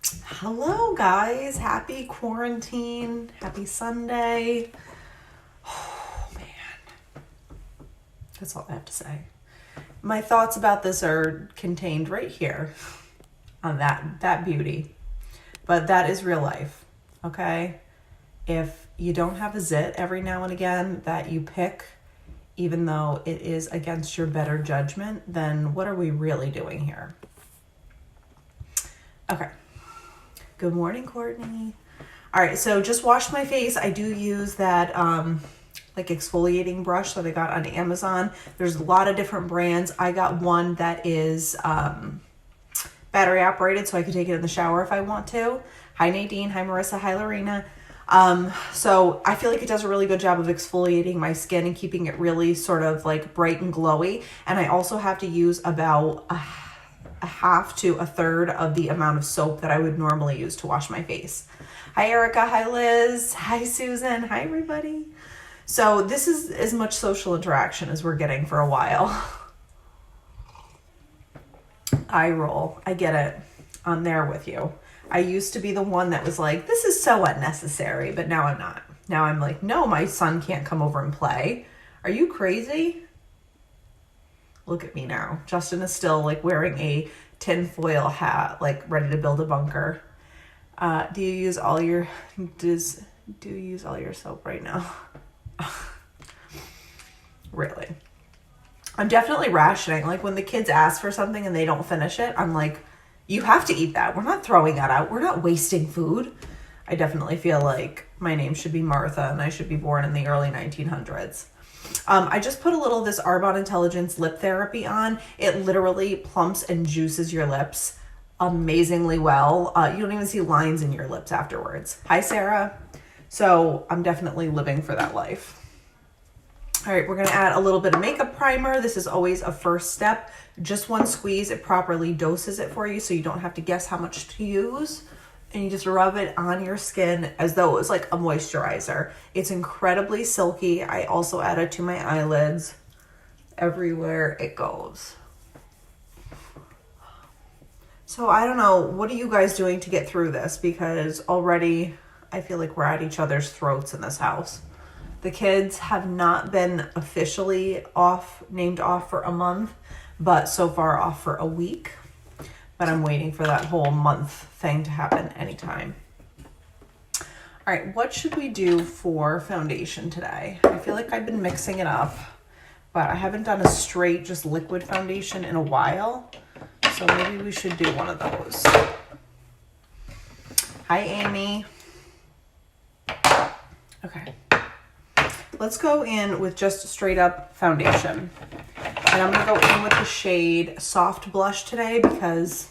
Hello guys, happy quarantine, happy Sunday. Oh man, that's all I have to say. My thoughts about this are contained right here on that beauty. But that is real life, okay? If you don't have a zit every now and again that you pick, even though it is against your better judgment, then what are we really doing here? Okay. Good morning, Courtney. All right, so just washed my face. I do use that like exfoliating brush that I got on Amazon. There's a lot of different brands. I got one that is battery operated, so I can take it in the shower if I want to. Hi, Nadine. Hi, Marissa. Hi, Lorena. So I feel like it does a really good job of exfoliating my skin and keeping it really sort of like bright and glowy. And I also have to use about a half to a third of the amount of soap that I would normally use to wash my face. Hi, Erica. Hi, Liz. Hi, Susan. Hi, everybody. So this is as much social interaction as we're getting for a while. Eye roll. I get it. I'm there with you. I used to be the one that was like, this is so unnecessary, but now I'm not. Now I'm like, no, my son can't come over and play. Are you crazy? Look at me now. Justin is still like wearing a tinfoil hat, like ready to build a bunker. Do you use all your soap right now? Really? I'm definitely rationing. Like when the kids ask for something and they don't finish it, I'm like, you have to eat that. We're not throwing that out. We're not wasting food. I definitely feel like my name should be Martha and I should be born in the early 1900s. I just put a little of this Arbonne Intelligence lip therapy on. It literally plumps and juices your lips amazingly well. You don't even see lines in your lips afterwards. Hi, Sarah. So I'm definitely living for that life. All right, we're going to add a little bit of makeup primer. This is always a first step. Just one squeeze, it properly doses it for you so you don't have to guess how much to use. And you just rub it on your skin as though it was like a moisturizer. It's incredibly silky. I also add it to my eyelids everywhere it goes. So I don't know, what are you guys doing to get through this? Because already I feel like we're at each other's throats in this house. The kids have not been officially named off for a month, but so far off for a week. But I'm waiting for that whole month thing to happen anytime. All right, what should we do for foundation today? I feel like I've been mixing it up, but I haven't done a straight, just liquid foundation in a while. So maybe we should do one of those. Hi, Amy. Okay. Let's go in with just straight up foundation. And I'm going to go in with the shade Soft Blush today because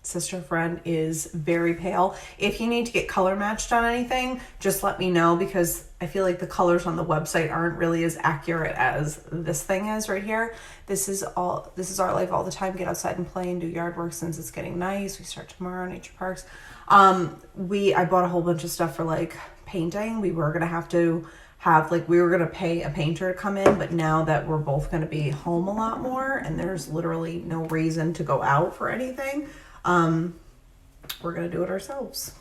sister friend is very pale. If you need to get color matched on anything, just let me know because I feel like the colors on the website aren't really as accurate as this thing is right here. This is our life all the time. Get outside and play and do yard work since it's getting nice. We start tomorrow, nature parks. I bought a whole bunch of stuff for like painting. We were going to pay a painter to come in, but now that we're both going to be home a lot more and there's literally no reason to go out for anything, we're going to do it ourselves.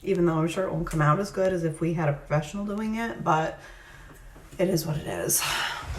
Even though I'm sure it won't come out as good as if we had a professional doing it, but it is what it is.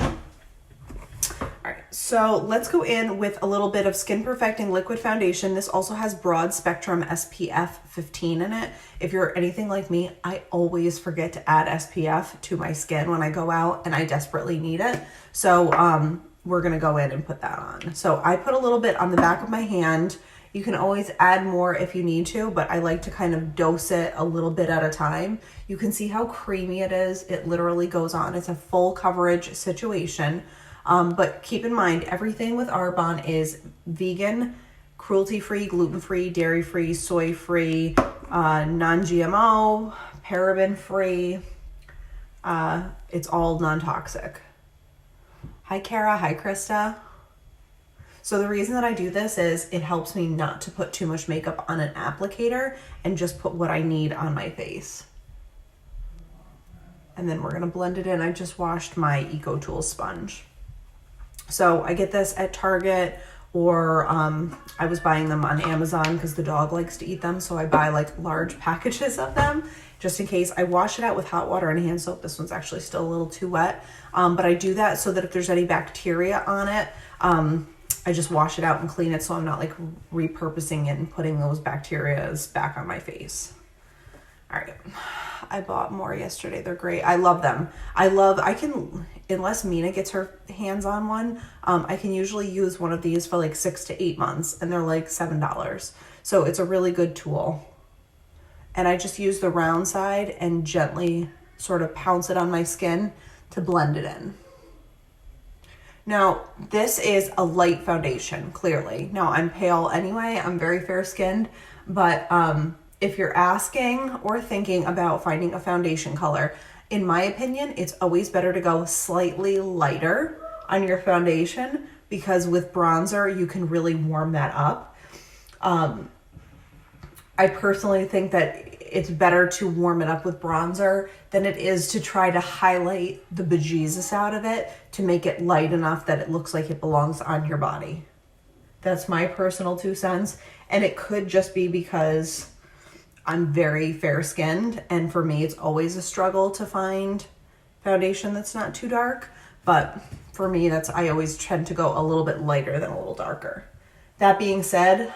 All right, so let's go in with a little bit of Skin Perfecting Liquid Foundation. This also has broad spectrum SPF 15 in it. If you're anything like me, I always forget to add SPF to my skin when I go out and I desperately need it. So we're gonna go in and put that on. So I put a little bit on the back of my hand. You can always add more if you need to, but I like to kind of dose it a little bit at a time. You can see how creamy it is. It literally goes on. It's a full coverage situation. But keep in mind, everything with Arbonne is vegan, cruelty-free, gluten-free, dairy-free, soy-free, non-GMO, paraben-free. It's all non-toxic. Hi, Kara. Hi, Krista. So the reason that I do this is it helps me not to put too much makeup on an applicator and just put what I need on my face. And then we're going to blend it in. I just washed my Eco Tools sponge. So I get this at Target or I was buying them on Amazon because the dog likes to eat them. So I buy like large packages of them just in case. I wash it out with hot water and hand soap. This one's actually still a little too wet. But I do that so that if there's any bacteria on it, I just wash it out and clean it so I'm not like repurposing it and putting those bacterias back on my face. All right. I bought more yesterday. They're great. I love them. I can, unless Mina gets her hands on one, I can usually use one of these for like 6 to 8 months and they're like $7. So it's a really good tool. And I just use the round side and gently sort of pounce it on my skin to blend it in. Now, this is a light foundation, clearly. Now, I'm pale anyway. I'm very fair skinned, but if you're asking or thinking about finding a foundation color, in my opinion, it's always better to go slightly lighter on your foundation because with bronzer, you can really warm that up. I personally think that it's better to warm it up with bronzer than it is to try to highlight the bejesus out of it to make it light enough that it looks like it belongs on your body. That's my personal 2 cents. And it could just be because I'm very fair skinned, and for me, it's always a struggle to find foundation that's not too dark. But for me, I always tend to go a little bit lighter than a little darker. That being said,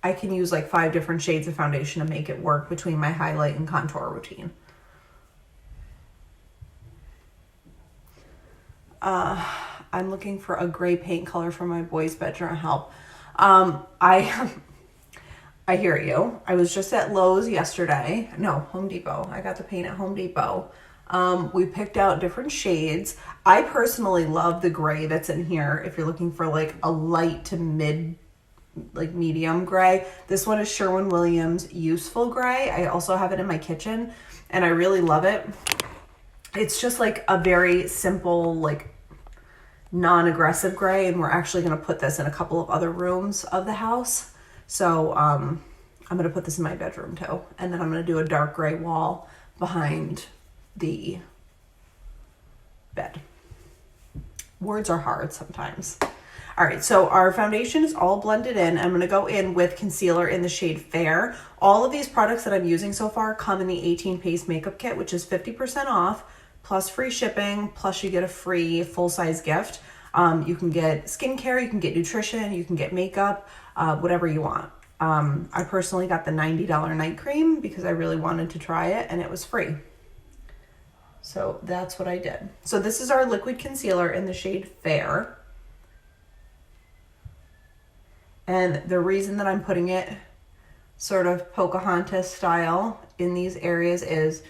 I can use like 5 different shades of foundation to make it work between my highlight and contour routine. I'm looking for a gray paint color for my boys' bedroom help. I hear you. I was just at Lowe's yesterday. No, Home Depot. I got the paint at Home Depot. We picked out different shades. I personally love the gray that's in here. If you're looking for like a light to medium gray. This one is Sherwin-Williams Useful Gray. I also have it in my kitchen and I really love it. It's just like a very simple, like non-aggressive gray, and we're actually going to put this in a couple of other rooms of the house. So I'm going to put this in my bedroom too. And then I'm going to do a dark gray wall behind the bed. Words are hard sometimes. All right, so our foundation is all blended in. I'm going to go in with concealer in the shade Fair. All of these products that I'm using so far come in the 18 Paste Makeup Kit, which is 50% off, plus free shipping, plus you get a free full-size gift. You can get skincare, you can get nutrition, you can get makeup, whatever you want. I personally got the $90 night cream because I really wanted to try it and it was free. So that's what I did. So this is our liquid concealer in the shade Fair. And the reason that I'm putting it sort of Pocahontas style in these areas is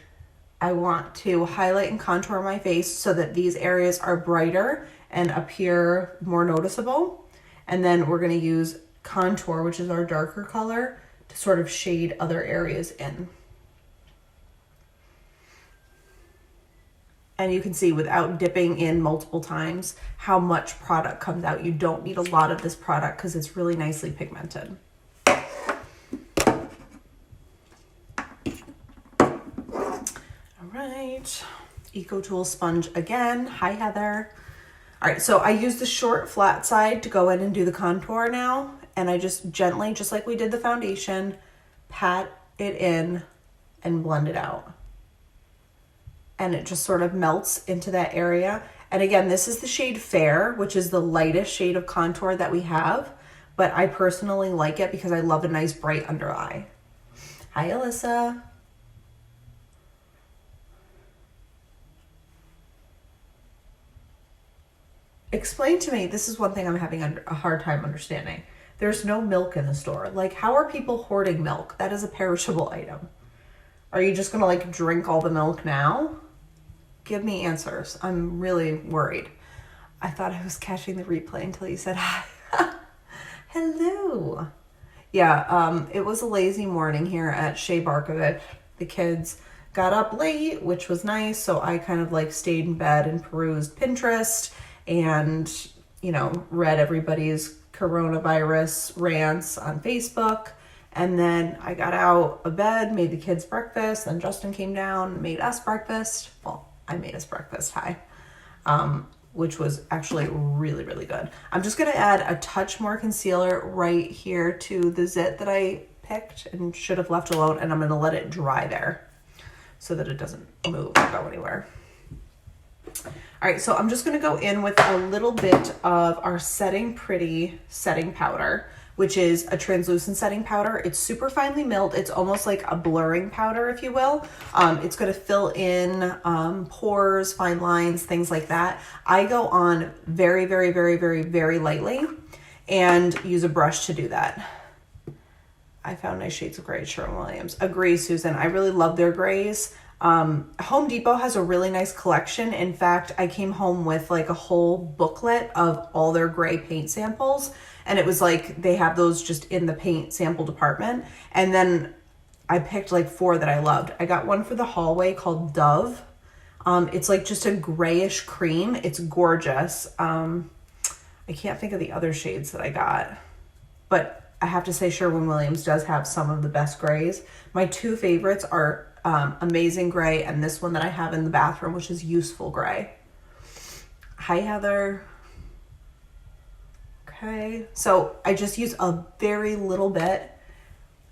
I want to highlight and contour my face so that these areas are brighter and appear more noticeable. And then we're going to use contour, which is our darker color, to sort of shade other areas in. And you can see without dipping in multiple times how much product comes out. You don't need a lot of this product because it's really nicely pigmented. All right, EcoTool sponge again. Hi, Heather. All right, so I use the short flat side to go in and do the contour now. And I just gently, just like we did the foundation, pat it in and blend it out. And it just sort of melts into that area. And again, this is the shade Fair, which is the lightest shade of contour that we have. But I personally like it because I love a nice bright under eye. Hi, Alyssa. Explain to me, this is one thing I'm having a hard time understanding. There's no milk in the store. Like, how are people hoarding milk? That is a perishable item. Are you just gonna like drink all the milk now? Give me answers. I'm really worried. I thought I was catching the replay until you said hi. Hello. Yeah, it was a lazy morning here at Shea Barkovich. The kids got up late, which was nice. So I kind of like stayed in bed and perused Pinterest and, you know, read everybody's coronavirus rants on Facebook. And then I got out of bed, made the kids breakfast. Then Justin came down, made us breakfast. Well, I made us breakfast. Hi. which was actually really, really good. I'm just gonna add a touch more concealer right here to the zit that I picked and should have left alone, and I'm gonna let it dry there so that it doesn't move or go anywhere. All right, so I'm just gonna go in with a little bit of our Setting Pretty setting powder, which is a translucent setting powder. It's super finely milled. It's almost like a blurring powder, if you will. It's gonna fill in pores, fine lines, things like that. I go on very, very, very, very, very lightly and use a brush to do that. I found nice shades of gray at Sherwin-Williams. Agree, Susan. I really love their grays. Home Depot has a really nice collection. In fact, I came home with like a whole booklet of all their gray paint samples, and it was like they have those just in the paint sample department. And then I picked like 4 that I loved. I got one for the hallway called Dove. It's like just a grayish cream. It's gorgeous. I can't think of the other shades that I got, but I have to say Sherwin-Williams does have some of the best grays. My 2 favorites are Amazing Gray and this one that I have in the bathroom, which is Useful Gray. Hi, Heather. Okay, so I just use a very little bit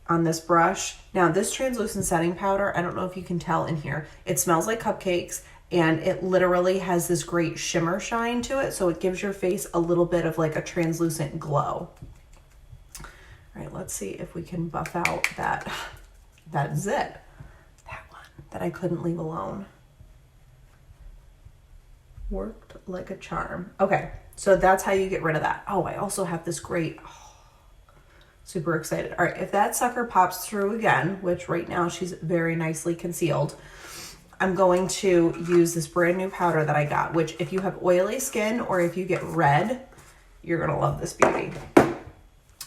on this brush. Now, this translucent setting powder, I don't know if you can tell in here, it smells like cupcakes, and it literally has this great shimmer shine to it, so it gives your face a little bit of like a translucent glow. All right, let's see if we can buff out that zit. That I couldn't leave alone. Worked like a charm. Okay, so that's how you get rid of that. Oh, I also have this great, super excited. All right, if that sucker pops through again, which right now she's very nicely concealed, I'm going to use this brand new powder that I got, which if you have oily skin or if you get red, you're gonna love this beauty.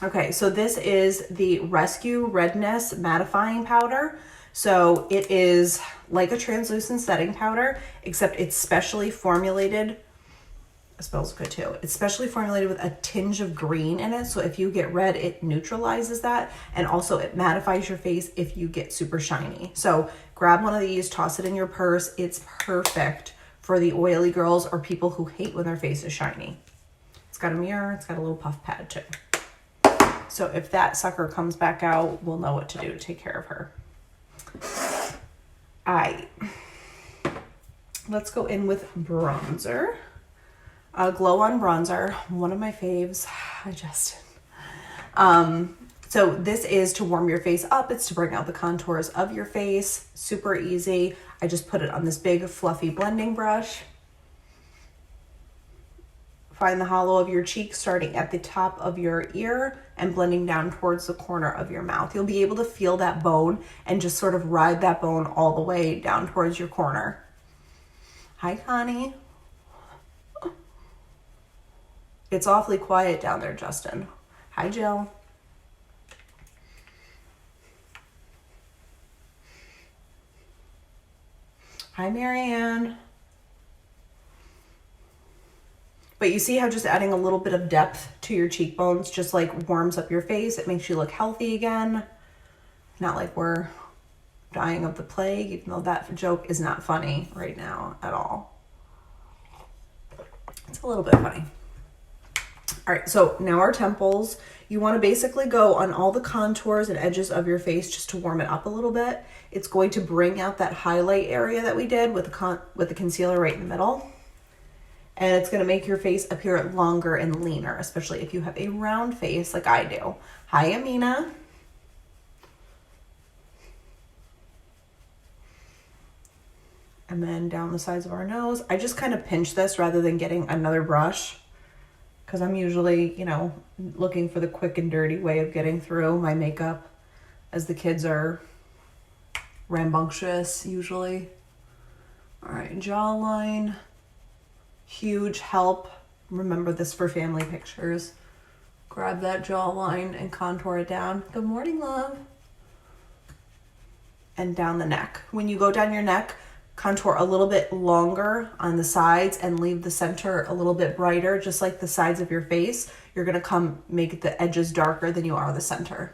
Okay, so this is the Rescue Redness Mattifying Powder. So it is like a translucent setting powder, except it's specially formulated. It smells good too. It's specially formulated with a tinge of green in it. So if you get red, it neutralizes that. And also it mattifies your face if you get super shiny. So grab one of these, toss it in your purse. It's perfect for the oily girls or people who hate when their face is shiny. It's got a mirror. It's got a little puff pad too. So if that sucker comes back out, we'll know what to do to take care of her. Let's go in with bronzer. Glow On bronzer, one of my faves. So this is to warm your face up. It's to bring out the contours of your face. Super easy. I just put it on this big fluffy blending brush. Find the hollow of your cheek starting at the top of your ear and blending down towards the corner of your mouth. You'll be able to feel that bone and just sort of ride that bone all the way down towards your corner. Hi, Connie. It's awfully quiet down there, Justin. Hi, Jill. Hi, Marianne. But you see how just adding a little bit of depth to your cheekbones just like warms up your face. It makes you look healthy again. Not like we're dying of the plague, even though that joke is not funny right now at all. It's a little bit funny. All right, so now our temples. You want to basically go on all the contours and edges of your face just to warm it up a little bit. It's going to bring out that highlight area that we did with the concealer right in the middle. And it's going to make your face appear longer and leaner, especially if you have a round face like I do. Hi, Amina. And then down the sides of our nose. I just kind of pinch this rather than getting another brush because I'm usually, you know, looking for the quick and dirty way of getting through my makeup as the kids are rambunctious usually. All right, jawline. Huge help. Remember this for family pictures. Grab that jawline and contour it down. Good morning, love. And down the neck. When you go down your neck, contour a little bit longer on the sides and leave the center a little bit brighter, just like the sides of your face. You're gonna make the edges darker than you are the center.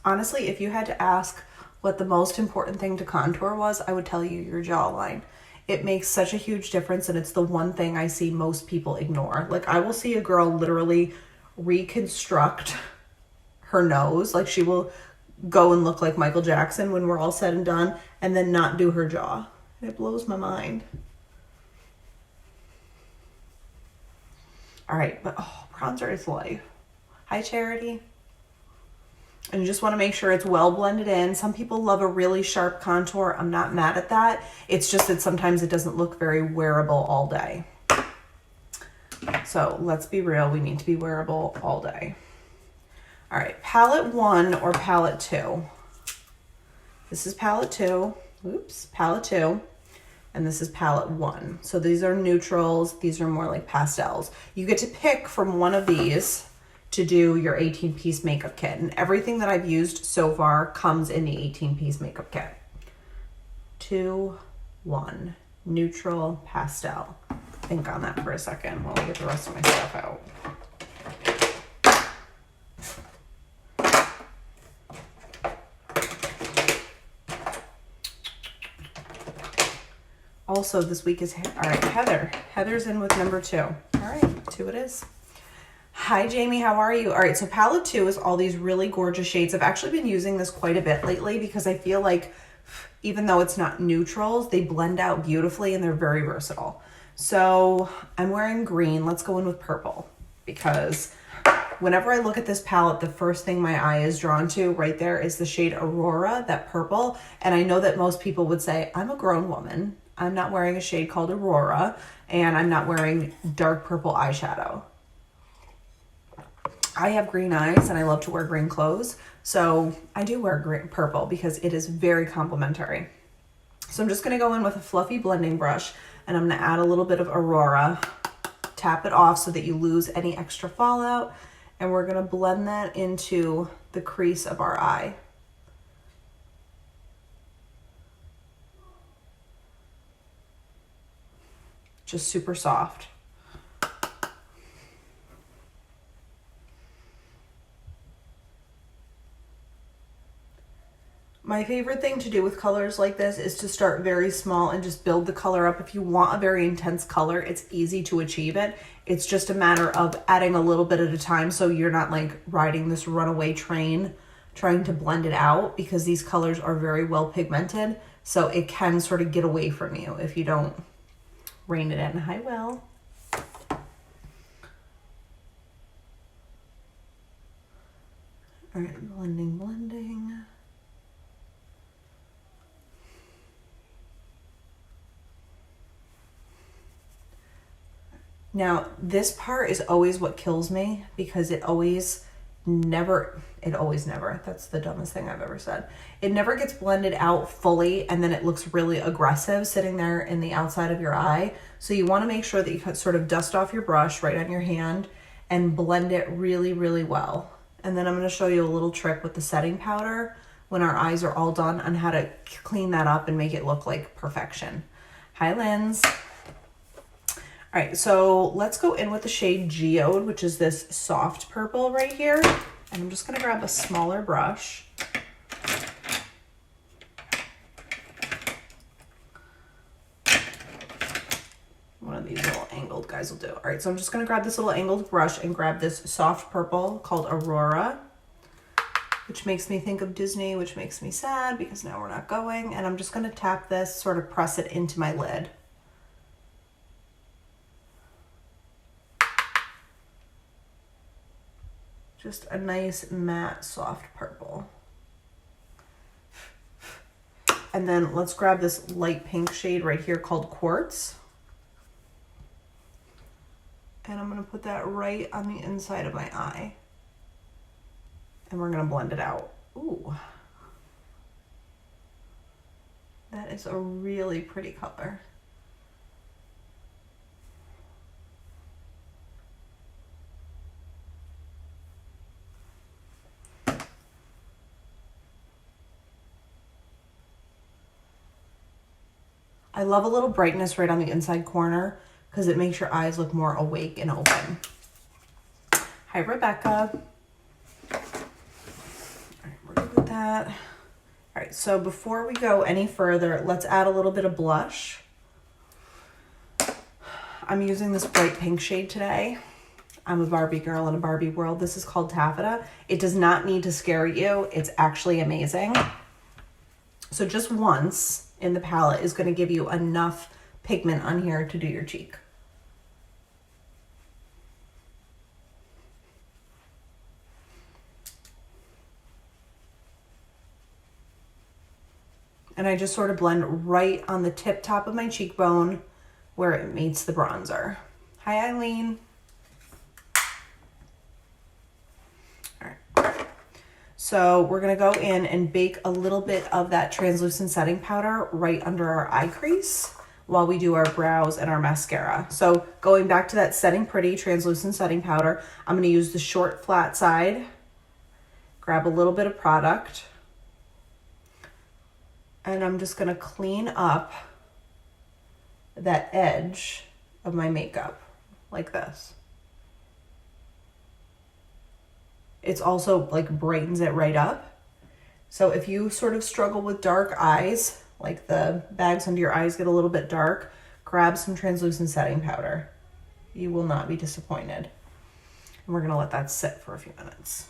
Honestly, if you had to ask what the most important thing to contour was, I would tell you your jawline. It makes such a huge difference, and it's the one thing I see most people ignore. Like, I will see a girl literally reconstruct her nose. Like, she will go and look like Michael Jackson when we're all said and done, and then not do her jaw. It blows my mind. All right, but bronzer is life. Hi, Charity. And you just want to make sure it's well blended in. Some people love a really sharp contour. I'm not mad at that. It's just that sometimes it doesn't look very wearable all day. So let's be real. We need to be wearable all day. All right, palette 1 or palette 2. This is palette 2. Oops, palette 2. And this is palette 1. So these are neutrals. These are more like pastels. You get to pick from one of these to do your 18-piece makeup kit. And everything that I've used so far comes in the 18-piece makeup kit. 2, 1, neutral, pastel. Think on that for a second while I get the rest of my stuff out. Also, this week is, all right, Heather. Heather's in with number 2. All right, 2 it is. Hi, Jamie, how are you? All right, so palette 2 is all these really gorgeous shades. I've actually been using this quite a bit lately because I feel like even though it's not neutrals, they blend out beautifully and they're very versatile. So I'm wearing green. Let's go in with purple because whenever I look at this palette, the first thing my eye is drawn to right there is the shade Aurora, that purple. And I know that most people would say, I'm a grown woman. I'm not wearing a shade called Aurora, and I'm not wearing dark purple eyeshadow. I have green eyes and I love to wear green clothes. So I do wear purple because it is very complimentary. So I'm just going to go in with a fluffy blending brush and I'm going to add a little bit of Aurora, tap it off so that you lose any extra fallout. And we're going to blend that into the crease of our eye. Just super soft. My favorite thing to do with colors like this is to start very small and just build the color up. If you want a very intense color, it's easy to achieve it. It's just a matter of adding a little bit at a time so you're not like riding this runaway train trying to blend it out, because these colors are very well pigmented. So it can sort of get away from you if you don't rein it in. Hi, Will. All right, blending. Now, this part is always what kills me because it always never, that's the dumbest thing I've ever said. It never gets blended out fully and then it looks really aggressive sitting there in the outside of your eye. So you want to make sure that you sort of dust off your brush right on your hand and blend it really, really well. And then I'm going to show you a little trick with the setting powder when our eyes are all done on how to clean that up and make it look like perfection. Hi, Linz. All right, so let's go in with the shade Geode, which is this soft purple right here. And I'm just gonna grab a smaller brush. One of these little angled guys will do. All right, so I'm just gonna grab this little angled brush and grab this soft purple called Aurora, which makes me think of Disney, which makes me sad because now we're not going. And I'm just gonna tap this, sort of press it into my lid. Just a nice matte soft purple. And then let's grab this light pink shade right here called Quartz. And I'm gonna put that right on the inside of my eye. And we're gonna blend it out. Ooh. That is a really pretty color. I love a little brightness right on the inside corner because it makes your eyes look more awake and open. Hi, Rebecca. All right, we're good with that. All right, so before we go any further, let's add a little bit of blush. I'm using this bright pink shade today. I'm a Barbie girl in a Barbie world. This is called Taffeta. It does not need to scare you. It's actually amazing. So just once in the palette is going to give you enough pigment on here to do your cheek. And I just sort of blend right on the tip top of my cheekbone where it meets the bronzer. Hi, Eileen. All right. So we're gonna go in and bake a little bit of that translucent setting powder right under our eye crease while we do our brows and our mascara. So going back to that Setting Pretty translucent setting powder, I'm gonna use the short flat side, grab a little bit of product, and I'm just gonna clean up that edge of my makeup like this. It's also like brightens it right up. So if you sort of struggle with dark eyes, like the bags under your eyes get a little bit dark, grab some translucent setting powder. You will not be disappointed. And we're gonna let that sit for a few minutes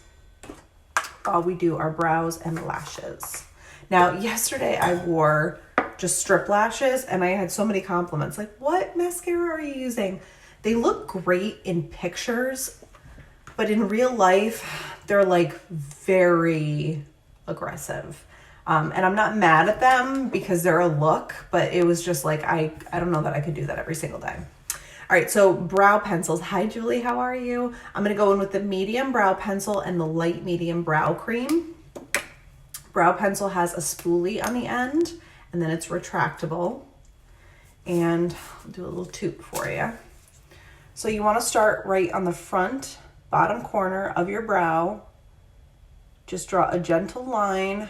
while we do our brows and lashes. Now, yesterday I wore just strip lashes and I had so many compliments. Like, what mascara are you using? They look great in pictures, but in real life, they're like very aggressive. And I'm not mad at them because they're a look, but it was just like, I don't know that I could do that every single day. All right, so brow pencils. Hi, Julie, how are you? I'm gonna go in with the medium brow pencil and the light medium brow cream. Brow pencil has a spoolie on the end, and then it's retractable. And I'll do a little toot for you. So you want to start right on the front bottom corner of your brow. Just draw a gentle line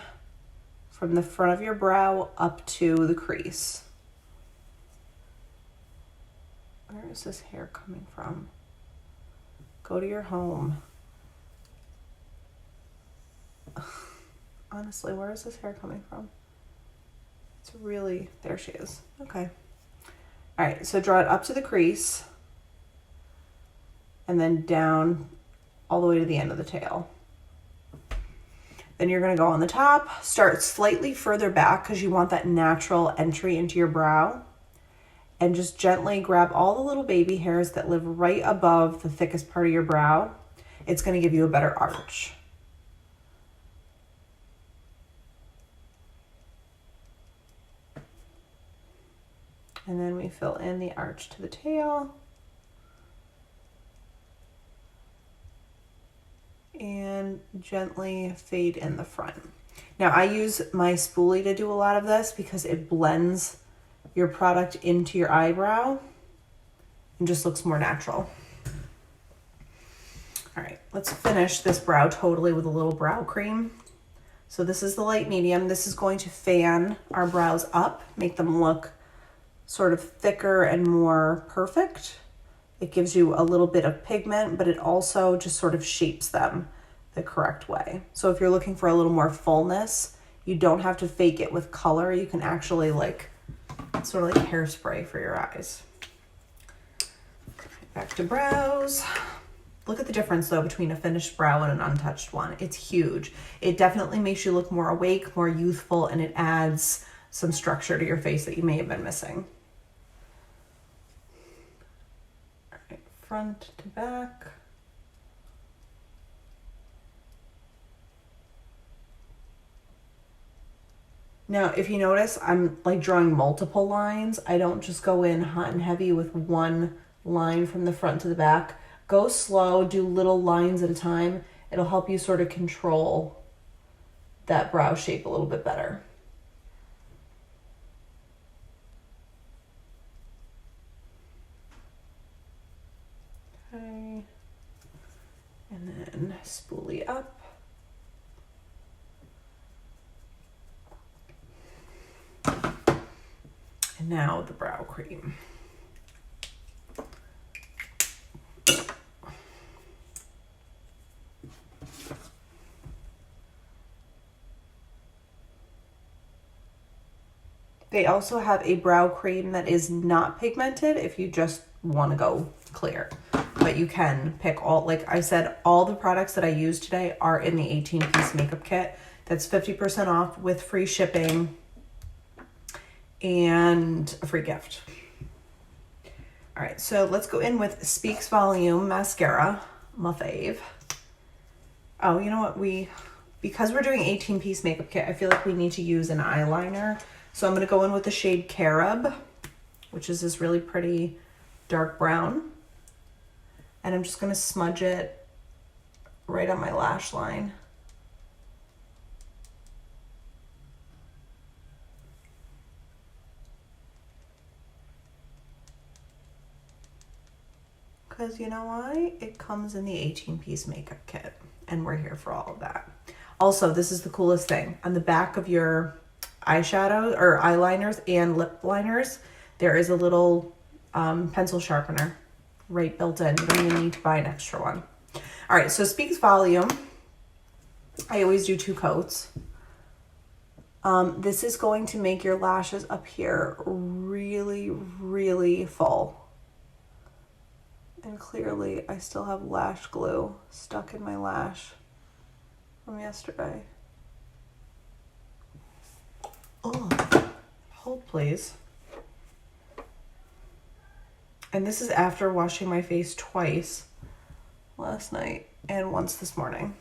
from the front of your brow up to the crease. Where is this hair coming from? Go to your home. Honestly, where is this hair coming from? It's really, there she is. Okay. All right, so draw it up to the crease and then down all the way to the end of the tail. Then you're gonna go on the top, start slightly further back because you want that natural entry into your brow, and just gently grab all the little baby hairs that live right above the thickest part of your brow. It's gonna give you a better arch. And then we fill in the arch to the tail. And gently fade in the front. Now I use my spoolie to do a lot of this because it blends your product into your eyebrow and just looks more natural. All right, let's finish this brow totally with a little brow cream. So this is the light medium. This is going to fan our brows up, make them look sort of thicker and more perfect. It gives you a little bit of pigment, but it also just sort of shapes them the correct way. So if you're looking for a little more fullness, you don't have to fake it with color. You can actually like, sort of like hairspray for your eyes. Back to brows. Look at the difference though between a finished brow and an untouched one. It's huge. It definitely makes you look more awake, more youthful, and it adds some structure to your face that you may have been missing. All right, front to back. Now, if you notice, I'm like drawing multiple lines. I don't just go in hot and heavy with one line from the front to the back. Go slow, do little lines at a time. It'll help you sort of control that brow shape a little bit better. Okay. And then spoolie up. And now the brow cream. They also have a brow cream that is not pigmented if you just want to go clear. But you can pick all, like I said, all the products that I use today are in the 18-piece makeup kit. That's 50% off with free shipping and a free gift. All right, so let's go in with Speaks Volume Mascara, my fave. Oh, you know what? Because we're doing 18-piece makeup kit, I feel like we need to use an eyeliner. So I'm going to go in with the shade Carob, which is this really pretty dark brown. And I'm just going to smudge it right on my lash line. Because you know why? It comes in the 18-piece makeup kit, and we're here for all of that. Also, this is the coolest thing. On the back of your eyeshadow or eyeliners and lip liners, there is a little pencil sharpener right built in. You don't even need to buy an extra one. All right, so Speaks Volume. I always do 2 coats. This is going to make your lashes up here really, really full. And clearly, I still have lash glue stuck in my lash from yesterday. Oh, hold please. And this is after washing my face twice last night and once this morning.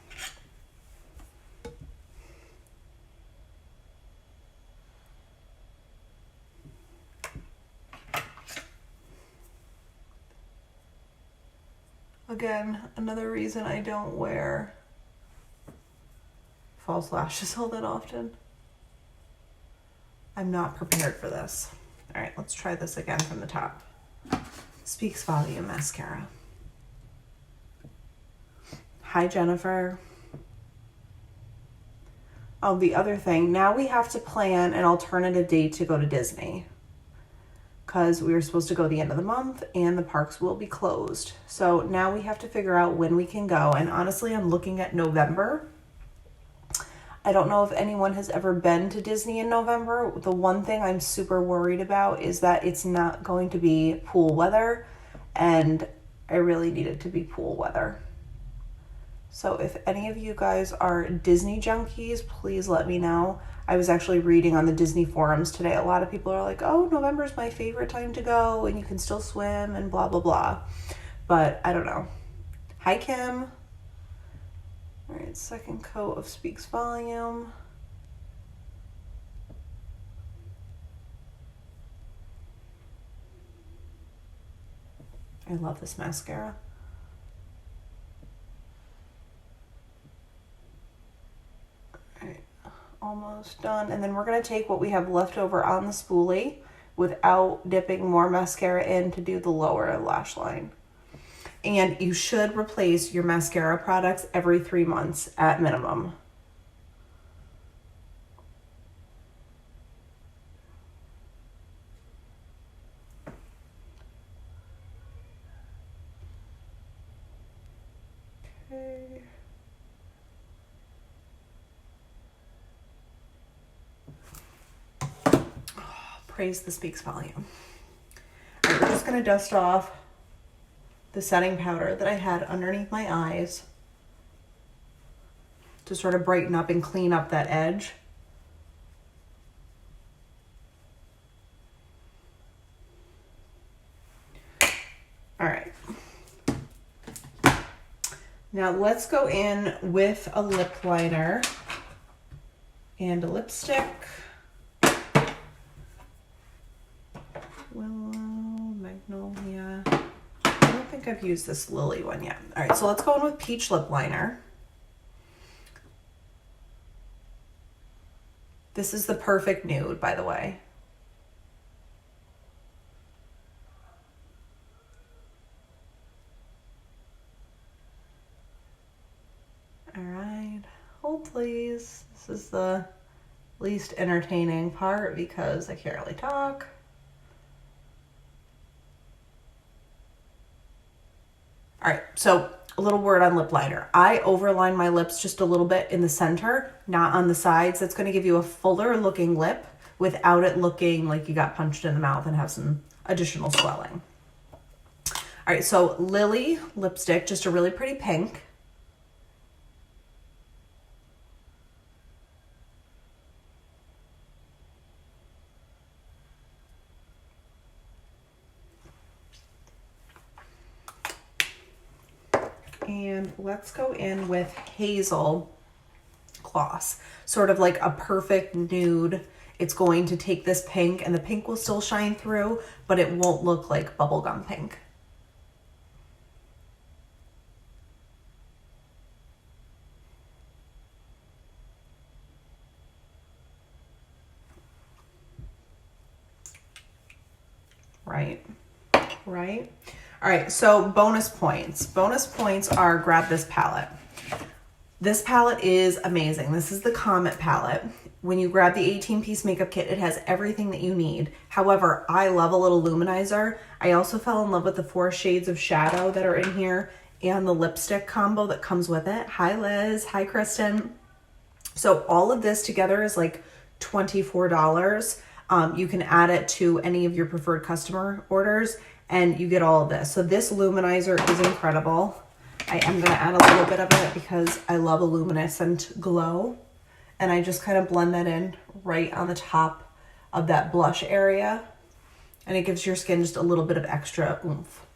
Again, another reason I don't wear false lashes all that often. I'm not prepared for this. All right, let's try this again from the top. Speaks Volume Mascara. Hi, Jennifer. Oh, the other thing, now we have to plan an alternative date to go to Disney, because we were supposed to go the end of the month and the parks will be closed. So now we have to figure out when we can go. And honestly, I'm looking at November. I don't know if anyone has ever been to Disney in November. The one thing I'm super worried about is that it's not going to be pool weather, and I really need it to be pool weather. So if any of you guys are Disney junkies, please let me know. I was actually reading on the Disney forums today. A lot of people are like, oh, November's my favorite time to go and you can still swim and blah, blah, blah. But I don't know. Hi, Kim. All right, second coat of Speaks Volume. I love this mascara. All right, almost done. And then we're gonna take what we have left over on the spoolie without dipping more mascara in to do the lower lash line. And you should replace your mascara products every 3 months at minimum. Okay. Oh, praise the Speaks Volume. All right, we're just gonna dust off the setting powder that I had underneath my eyes to sort of brighten up and clean up that edge. All right. Now let's go in with a lip liner and a lipstick. Willow, Magnolia. I don't think I've used this Lily one yet. All right, so let's go in with Peach Lip Liner. This is the perfect nude, by the way. All right, hold please. This is the least entertaining part because I can't really talk. All right, so a little word on lip liner. I overline my lips just a little bit in the center, not on the sides. That's gonna give you a fuller looking lip without it looking like you got punched in the mouth and have some additional swelling. All right, so Lily lipstick, just a really pretty pink. And let's go in with Hazel gloss, sort of like a perfect nude. It's going to take this pink and the pink will still shine through, but it won't look like bubblegum pink. Right. All right, so bonus points. Bonus points are grab this palette. This palette is amazing. This is the Comet palette. When you grab the 18-piece makeup kit, it has everything that you need. However, I love a little luminizer. I also fell in love with the 4 shades of shadow that are in here and the lipstick combo that comes with it. Hi, Liz. Hi, Kristen. So all of this together is like $24. You can add it to any of your preferred customer orders and you get all of this. So this luminizer is incredible. I am going to add a little bit of it because I love a luminescent glow. And I just kind of blend that in right on the top of that blush area. And it gives your skin just a little bit of extra oomph.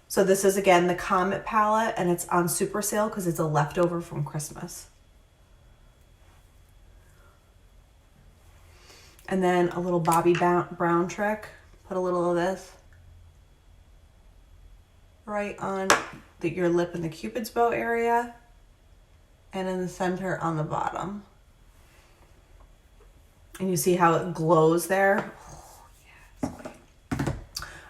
So this is, again, the Comet palette, and it's on super sale because it's a leftover from Christmas. And then a little Bobbi Brown trick. Put a little of this right on your lip in the Cupid's bow area and in the center on the bottom. And you see how it glows there? Oh, yes.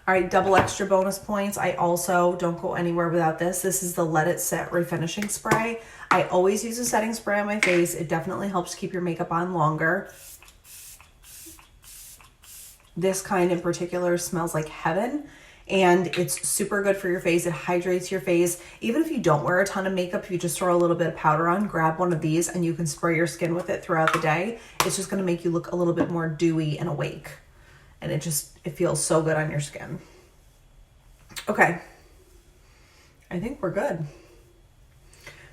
All right, double extra bonus points. I also don't go anywhere without this. This is the Let It Set Refinishing Spray. I always use a setting spray on my face. It definitely helps keep your makeup on longer. This kind in particular smells like heaven. And it's super good for your face. It hydrates your face. Even if you don't wear a ton of makeup, if you just throw a little bit of powder on, grab one of these and you can spray your skin with it throughout the day. It's just going to make you look a little bit more dewy and awake. And it feels so good on your skin. Okay. I think we're good.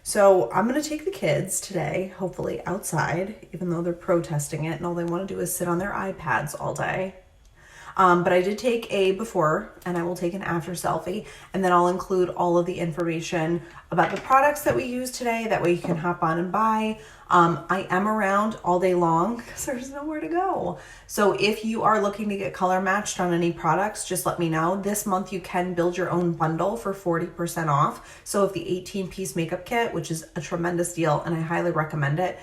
So I'm going to take the kids today, hopefully outside, even though they're protesting it and all they want to do is sit on their iPads all day. But I did take a before and I will take an after selfie, and then I'll include all of the information about the products that we use today. That way you can hop on and buy. I am around all day long because there's nowhere to go. So if you are looking to get color matched on any products, just let me know. This month you can build your own bundle for 40% off. So if the 18-piece makeup kit, which is a tremendous deal and I highly recommend it,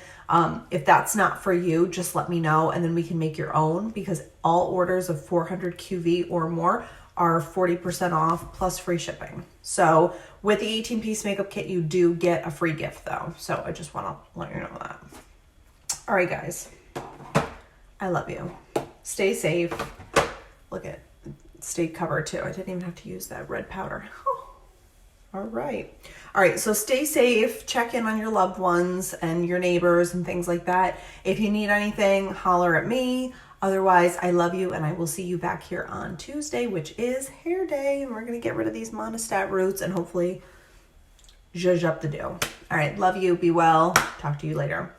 if that's not for you, just let me know and then we can make your own, because all orders of 400 QV or more are 40% off plus free shipping. So with the 18-piece makeup kit, you do get a free gift though. So I just want to let you know that. All right, guys, I love you. Stay safe. Look at, stay covered too. I didn't even have to use that red powder. All right. All right. So stay safe. Check in on your loved ones and your neighbors and things like that. If you need anything, holler at me. Otherwise, I love you and I will see you back here on Tuesday, which is hair day. And we're going to get rid of these monostat roots and hopefully zhuzh up the do. All right. Love you. Be well. Talk to you later.